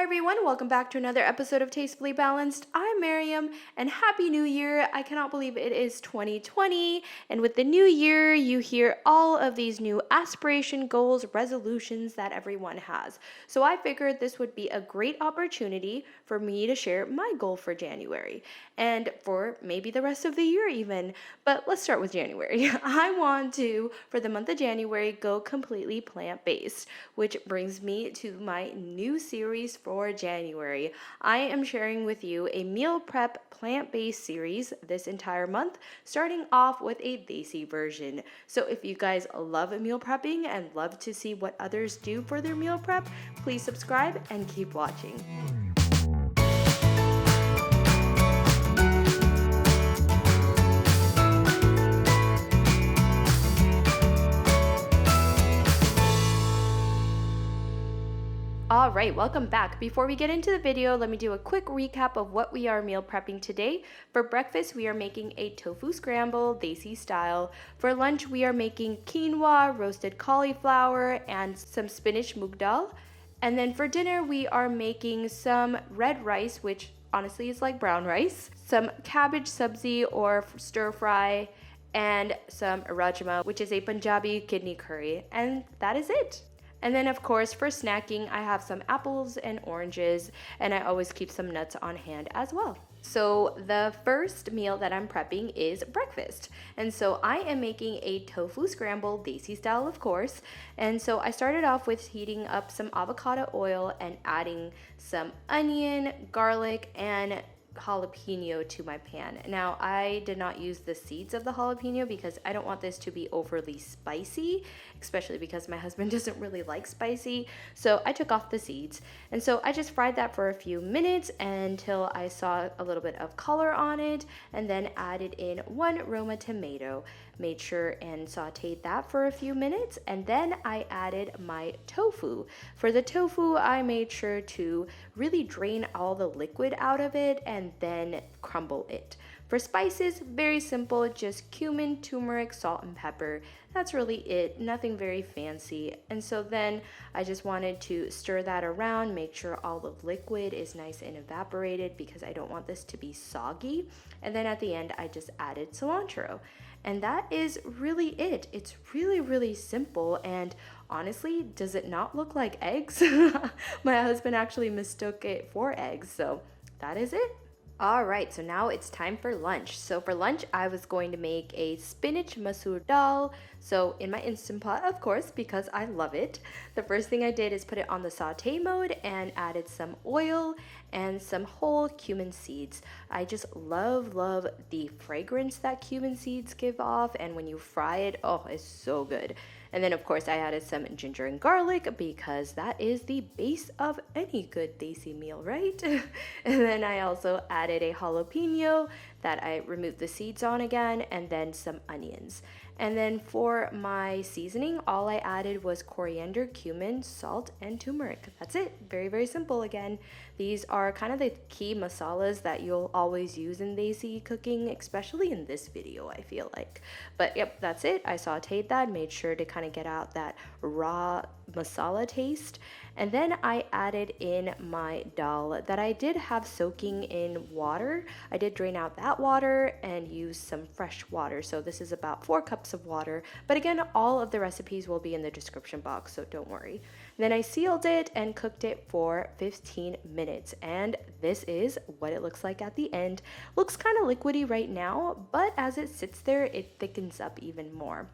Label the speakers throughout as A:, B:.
A: everyone, welcome back to another episode of Tastefully Balanced. I'm Miriam, and Happy New Year! I cannot believe it is 2020, and with the new year, you hear all of these new aspiration goals, resolutions that everyone has. So I figured this would be a great opportunity for me to share my goal for January, and for maybe the rest of the year even. But let's start with January. I want to, for the month of January, go completely plant-based, which brings me to my new series for January. I am sharing with you a meal prep plant-based series this entire month, starting off with a Desi version. So if you guys love meal prepping and love to see what others do for their meal prep, please subscribe and keep watching. All right, welcome back. Before we get into the video, let me do a quick recap of what we are meal prepping today. For breakfast, we are making a tofu scramble, Desi style. For lunch, we are making quinoa, roasted cauliflower, and some spinach moong dal. And then for dinner, we are making some red rice, which honestly is like brown rice, some cabbage sabzi or stir fry, and some rajma, which is a Punjabi kidney curry. And that is it. And then of course for snacking, I have some apples and oranges, and I always keep some nuts on hand as well. So the first meal that I'm prepping is breakfast. And so I am making a tofu scramble, Desi style of course. And so I started off with heating up some avocado oil and adding some onion, garlic, and jalapeno to my pan. Now I did not use the seeds of the jalapeno because I don't want this to be overly spicy, especially because my husband doesn't really like spicy. So I took off the seeds, and so I just fried that for a few minutes until I saw a little bit of color on it, and then added in one Roma tomato, made sure and sauteed that for a few minutes, and then I added my tofu. For the tofu, I made sure to really drain all the liquid out of it and then crumble it. For spices, very simple, just cumin, turmeric, salt, and pepper. That's really it, nothing very fancy. And so then I just wanted to stir that around, make sure all the liquid is nice and evaporated because I don't want this to be soggy. And then at the end, I just added cilantro. And that is really it. It's really, really simple. And honestly, does it not look like eggs? My husband actually mistook it for eggs. So that is it. All right, so now it's time for lunch. So for lunch, I was going to make a spinach masoor dal. So in my Instant Pot, of course, because I love it. The first thing I did is put it on the saute mode and added some oil and some whole cumin seeds. I just love the fragrance that cumin seeds give off, and when you fry it, oh, it's so good. And then of course I added some ginger and garlic because that is the base of any good Desi meal, right? And then I also added a jalapeno that I removed the seeds on again, and then some onions. And then for my seasoning, all I added was coriander, cumin, salt, and turmeric. That's it. Very, very simple again. These are kind of the key masalas that you'll always use in Desi cooking, especially in this video, I feel like. But yep, that's it. I sauteed that, made sure to kind of get out that raw masala taste. And then I added in my dal that I did have soaking in water. I did drain out that water and use some fresh water. So this is about 4 cups of water. But again, all of the recipes will be in the description box, so don't worry. Then I sealed it and cooked it for 15 minutes. And this is what it looks like at the end. Looks kind of liquidy right now, but as it sits there, it thickens up even more.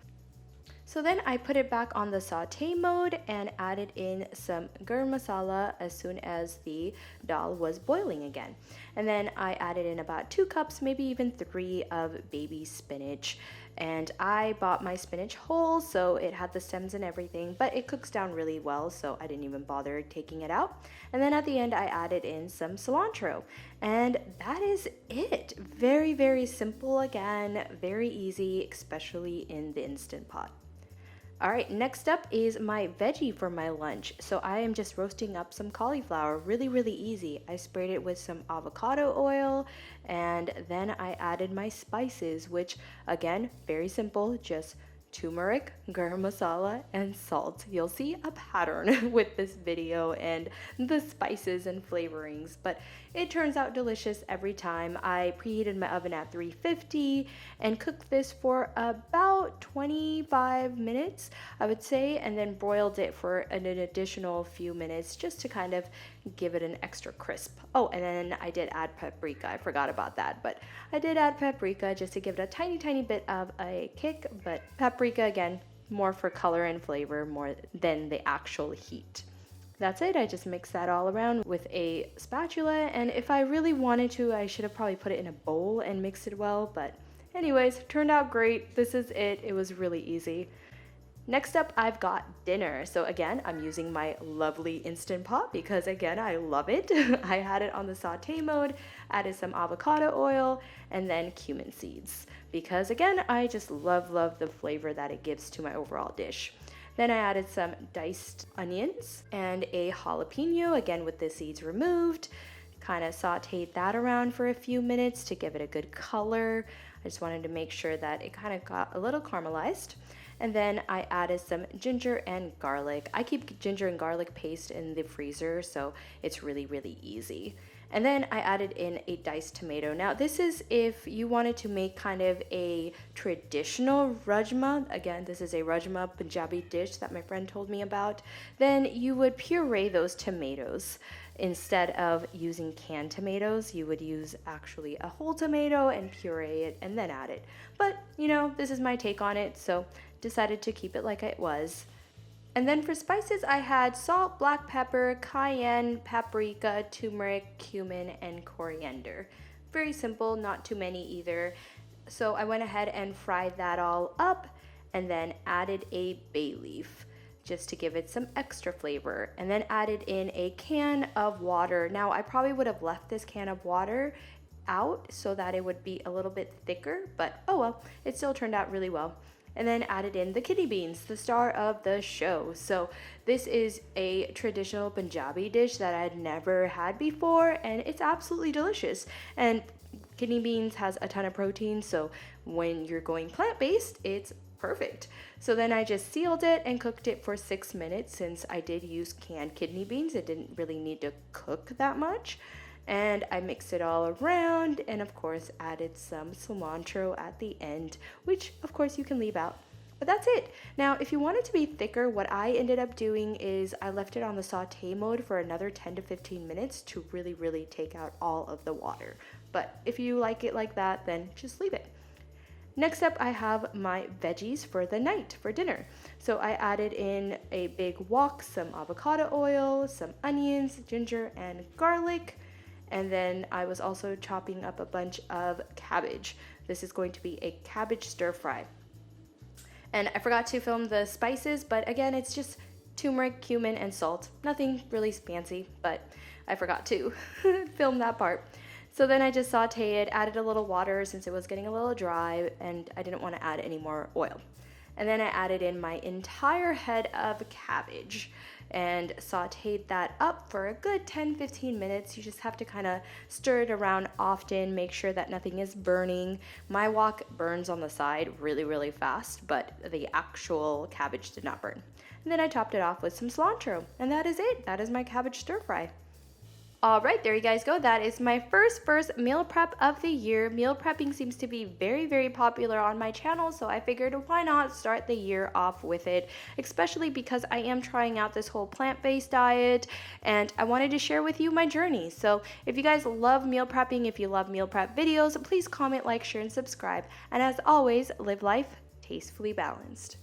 A: So then I put it back on the saute mode and added in some garam masala as soon as the dal was boiling again. And then I added in about 2 cups, maybe even 3 of baby spinach. And I bought my spinach whole, so it had the stems and everything, but it cooks down really well, so I didn't even bother taking it out. And then at the end, I added in some cilantro. And that is it. Very, very simple again, very easy, especially in the Instant Pot. All right, next up is my veggie for my lunch. So I am just roasting up some cauliflower, really, really easy. I sprayed it with some avocado oil, and then I added my spices, which again, very simple, just turmeric, garam masala, and salt. You'll see a pattern with this video and the spices and flavorings, but it turns out delicious every time. I preheated my oven at 350 and cooked this for about 25 minutes, I would say, and then broiled it for an additional few minutes just to kind of give it an extra crisp. Oh, and then I did add paprika. I forgot about that, but I did add paprika just to give it a tiny bit of a kick, but paprika, again, more for color and flavor more than the actual heat. That's it. I just mix that all around with a spatula, and if I really wanted to, I should have probably put it in a bowl and mixed it well, but anyways, turned out great. This is it. It was really easy. Next up, I've got dinner. So again, I'm using my lovely Instant Pot because again, I love it. I had it on the saute mode, added some avocado oil, and then cumin seeds because again, I just love the flavor that it gives to my overall dish. Then I added some diced onions and a jalapeno, again with the seeds removed. Kind of sauteed that around for a few minutes to give it a good color. I just wanted to make sure that it kind of got a little caramelized. And then I added some ginger and garlic. I keep ginger and garlic paste in the freezer, so it's really easy. And then I added in a diced tomato. Now this is if you wanted to make kind of a traditional rajma. Again, this is a rajma Punjabi dish that my friend told me about. Then you would puree those tomatoes. Instead of using canned tomatoes, you would use actually a whole tomato and puree it and then add it. But, you know, this is my take on it, so decided to keep it like it was. And then for spices, I had salt, black pepper, cayenne, paprika, turmeric, cumin, and coriander. Very simple, not too many either. So I went ahead and fried that all up and then added a bay leaf just to give it some extra flavor, and then added in a can of water. Now I probably would have left this can of water out so that it would be a little bit thicker, but oh well, it still turned out really well. And then added in the kidney beans, the star of the show. So this is a traditional Punjabi dish that I'd never had before, and it's absolutely delicious. And kidney beans has a ton of protein, so when you're going plant-based, it's perfect. So then I just sealed it and cooked it for 6 minutes. Since I did use canned kidney beans, it didn't really need to cook that much. And I mixed it all around and of course added some cilantro at the end, which of course you can leave out. But that's it. Now, if you want it to be thicker, what I ended up doing is I left it on the saute mode for another 10 to 15 minutes to really take out all of the water. But if you like it like that, then just leave it. Next up, I have my veggies for the night for dinner. So I added in a big wok, some avocado oil, some onions, ginger, and garlic. And then I was also chopping up a bunch of cabbage. This is going to be a cabbage stir fry. And I forgot to film the spices, but again, it's just turmeric, cumin, and salt. Nothing really fancy, but I forgot to film that part. So then I just sauteed it, added a little water since it was getting a little dry, and I didn't want to add any more oil. And then I added in my entire head of cabbage and sauteed that up for a good 10-15 minutes. You just have to kind of stir it around often, make sure that nothing is burning. My wok burns on the side really fast, but the actual cabbage did not burn. And then I topped it off with some cilantro, and that is it. That is my cabbage stir fry. All right, there you guys go. That is my first meal prep of the year. Meal prepping seems to be very popular on my channel, so I figured why not start the year off with it, especially because I am trying out this whole plant-based diet, and I wanted to share with you my journey. So if you guys love meal prepping, if you love meal prep videos, please comment, like, share, and subscribe. And as always, live life tastefully balanced.